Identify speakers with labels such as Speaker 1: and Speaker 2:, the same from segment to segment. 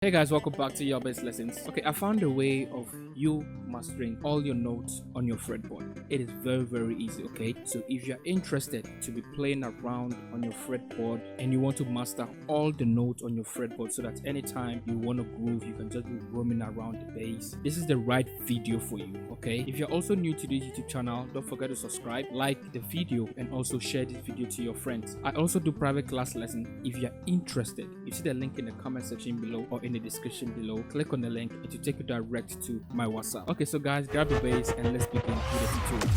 Speaker 1: Hey guys, welcome back to your best lessons. Okay, I found a way of you mastering all your notes on your fretboard. It is very easy. Okay, so if you're interested to be playing around on your fretboard and you want to master all the notes on your fretboard so that anytime you want to groove you can just be roaming around the bass, this is the right video for you. Okay, if you're also new to this YouTube channel, don't forget to subscribe, like the video, and also share this video to your friends. I also do private class lessons. If you're interested, you see the link in the comment section below or in the description below. Click on the link, it will take you direct to my WhatsApp. Okay, so guys, grab the bass and let's begin with the tutorial.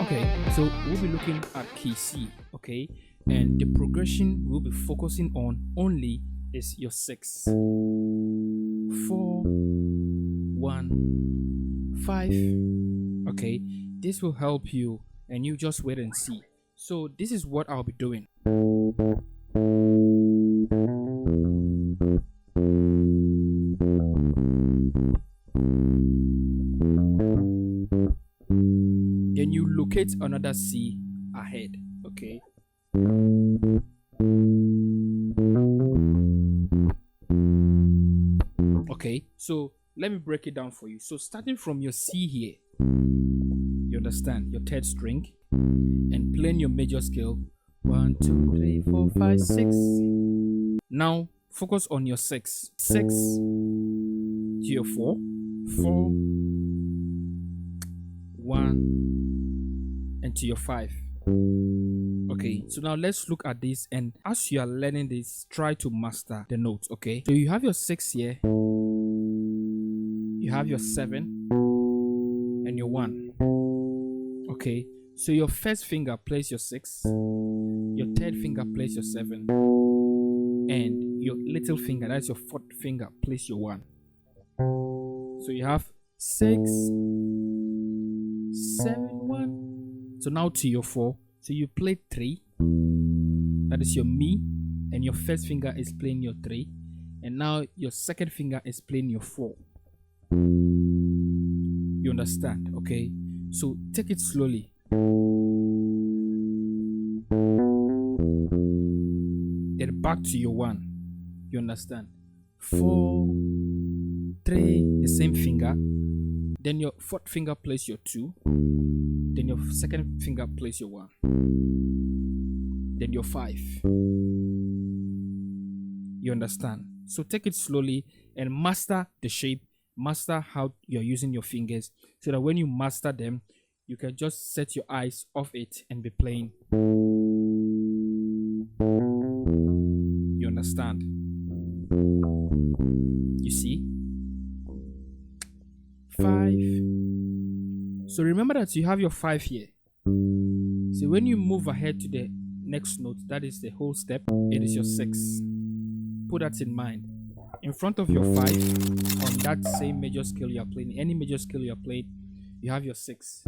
Speaker 1: Okay, so we'll be looking at key C. Okay, and the progression we'll be focusing on only is your 6, 4, 1, 5. Okay, this will help you and you just wait and see. So this is what I'll be doing. Then you locate another C ahead. Okay, okay, so let me break it down for you. So starting from your C here, you understand, your third string, and playing your major scale 1 2 3 4 5 6. Now focus on your 6 to your 4 1, and to your 5. Okay, so now let's look at this, and as you are learning this, try to master the notes. Okay, so you have your 6 here, you have your 7 and your 1. Okay, so your first finger plays your 6, your third finger plays your 7, and your little finger, that's your fourth finger, plays your 1. So you have 6 7 1. So now to your 4, so you play 3, that is your mi, and your first finger is playing your 3, and now your second finger is playing your 4. You understand? Okay, so take it slowly. Then back to your 1. You understand? 4 3, the same finger, then your fourth finger plays your 2, then your second finger plays your 1, then your 5. You understand? So take it slowly and master the shape, master how you're using your fingers, so that when you master them you can just set your eyes off it and be playing. You understand? You see? 5. So remember that you have your 5 here. So when you move ahead to the next note, that is the whole step, it is your 6. Put that in mind. In front of your 5, on that same major scale you are playing, any major scale you are playing, you have your 6,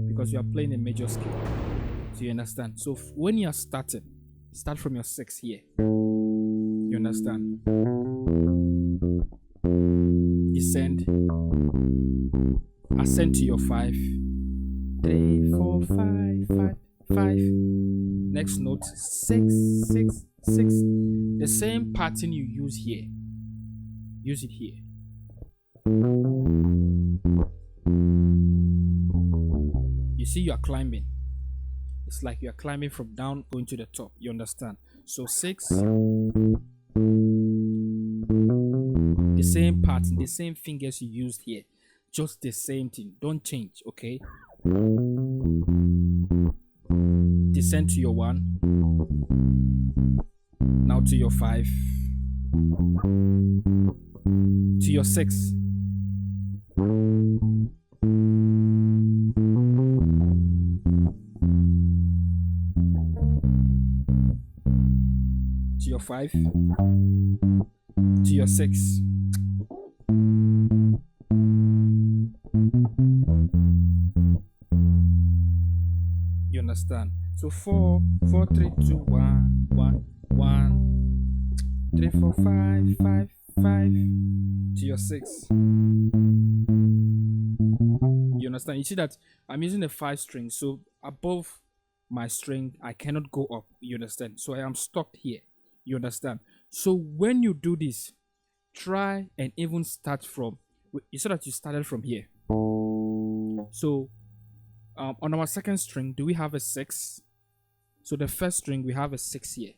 Speaker 1: because you are playing a major scale. So you understand? So when you are starting, start from your 6 here. You understand? Descend, ascend to your 5, 3 4 5 5 5. Next note 6 6 6. The same pattern you use here, use it here. You see, you are climbing. It's like you are climbing from down going to the top. You understand? So 6, the same pattern, the same fingers you used here, just the same thing. Don't change. Okay, descend to your 1, now to your 5, to your 6, to your 5, to your 6. You understand? So 4 4 3 2 1 1 1 3 4 5 5 5 to your 6. You understand? You see that I'm using a 5 string, so above my string, I cannot go up. You understand? So I am stuck here. You understand? So when you do this, try and even start from, you said that you started from here. So on our second string, do we have a 6? So the first string, we have a 6 here.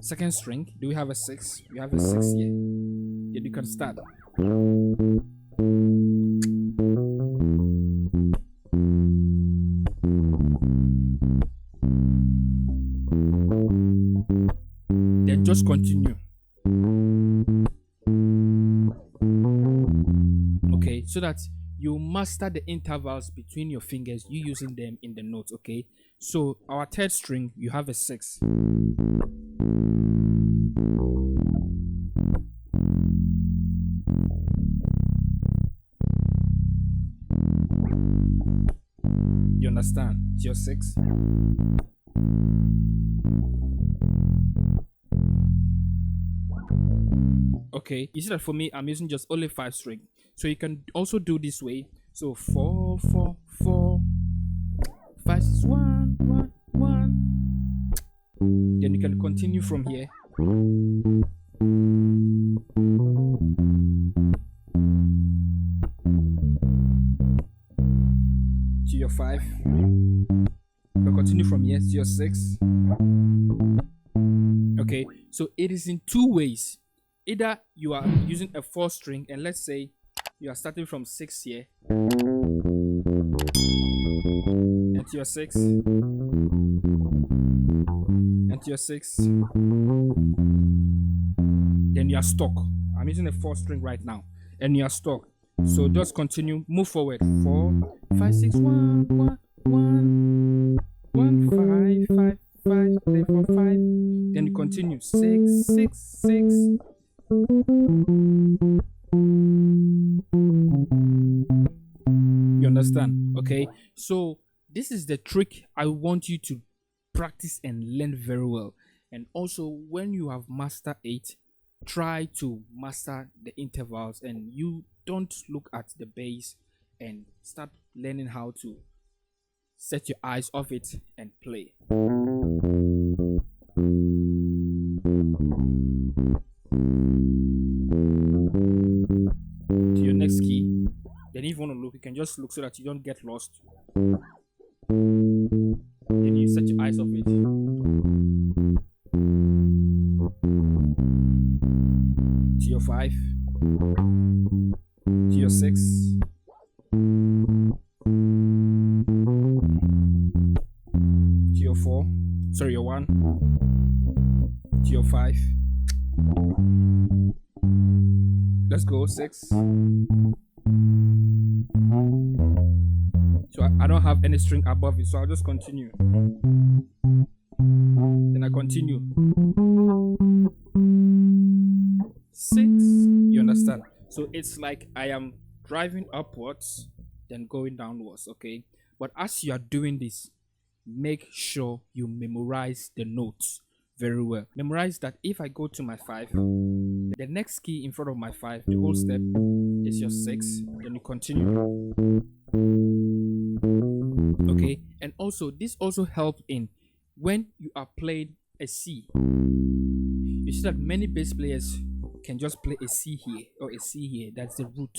Speaker 1: Second string, do we have a 6? We have a 6 here. Then you can start. Then just continue. Okay, so that you master the intervals between your fingers, you using them in the notes. Okay, so our third string, you have a 6. You understand? It's your 6. Okay, you see that for me, I'm using just only 5 string. So you can also do this way. So 4, 4, 4, 5, 6, 1, 1, 1. Then you can continue from here. To your 5. We'll continue from here to your 6. Okay, so it is in 2 ways. Either you are using a 4 string, and let's say you are starting from 6 here, and to your 6, and to your 6, then you are stuck. I'm using a 4 string right now, and you are stuck. So just continue, move forward. 4, 5, 6, 1, 1, 1, 1, 5, 5, 5, 3, 4, 5. Then you continue 6, 6, 6. You understand? Okay, so this is the trick I want you to practice and learn very well. And also, when you have mastered 8, try to master the intervals, and you don't look at the bass, and start learning how to set your eyes off it and play. To your next key. Then if you want to look, you can just look so that you don't get lost. Then you set your eyes off it. To your 5. To your 6. To your 4. Sorry, your 1. To your 5. Let's go 6. So I don't have any string above it, so I'll just continue. Then I continue. 6. You understand? So it's like I am driving upwards, then going downwards. Okay, but as you are doing this, make sure you memorize the notes very well. Memorize that if I go to my 5, the next key in front of my 5, the whole step is your 6. Then you continue. Okay, and also this also helps in when you are playing a C. You see that many bass players can just play a C here or a C here. That's the root.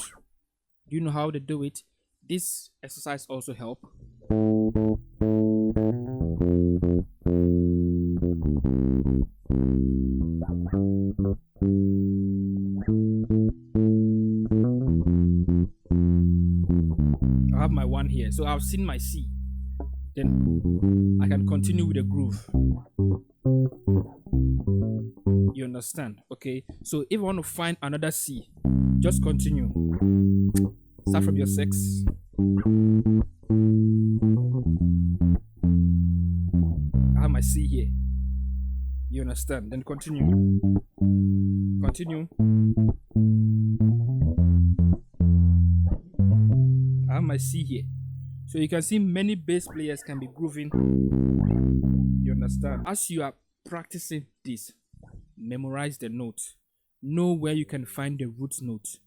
Speaker 1: Do you know how they do it? This exercise also help. I have my 1 here, so I've seen my C. Then I can continue with the groove. You understand? Okay, so if I want to find another C, just continue. Start from your 6. I have my C here. You understand? Then continue. Continue. I have my C here. So you can see many bass players can be grooving. You understand? As you are practicing this, memorize the notes. Know where you can find the root notes.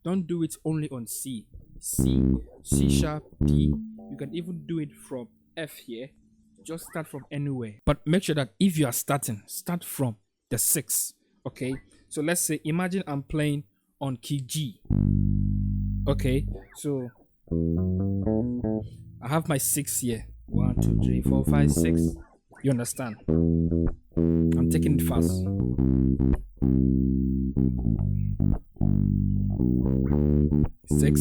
Speaker 1: Don't do it only on C. C, C sharp, D. You can even do it from F here. Just start from anywhere. But make sure that if you are starting, start from the 6. Okay. So let's say, imagine I'm playing on key G. Okay. So I have my 6 here. 1, 2, 3, 4, 5, 6. You understand? I'm taking it fast. 6.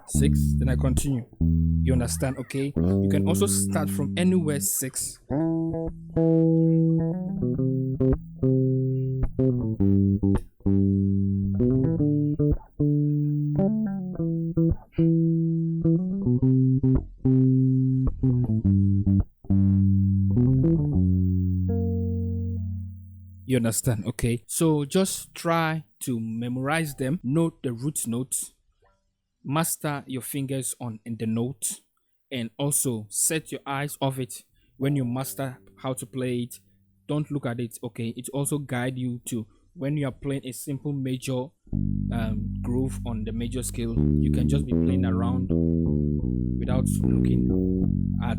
Speaker 1: Six, then I continue. You understand? Okay. You can also start from anywhere 6. You understand? Okay. So just try to memorize them, note the root notes, master your fingers on in the note, and also set your eyes off it when you master how to play it. Don't look at it. Okay. It also guide you to when you are playing a simple major groove on the major scale, you can just be playing around without looking at.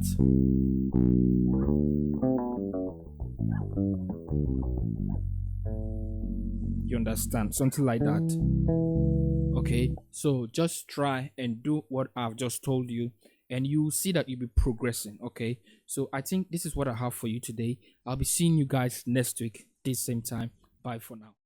Speaker 1: You understand? Something like that. Okay, so just try and do what I've just told you, and you see that you'll be progressing. Okay, so I think this is what I have for you today. I'll be seeing you guys next week, this same time. Bye for now.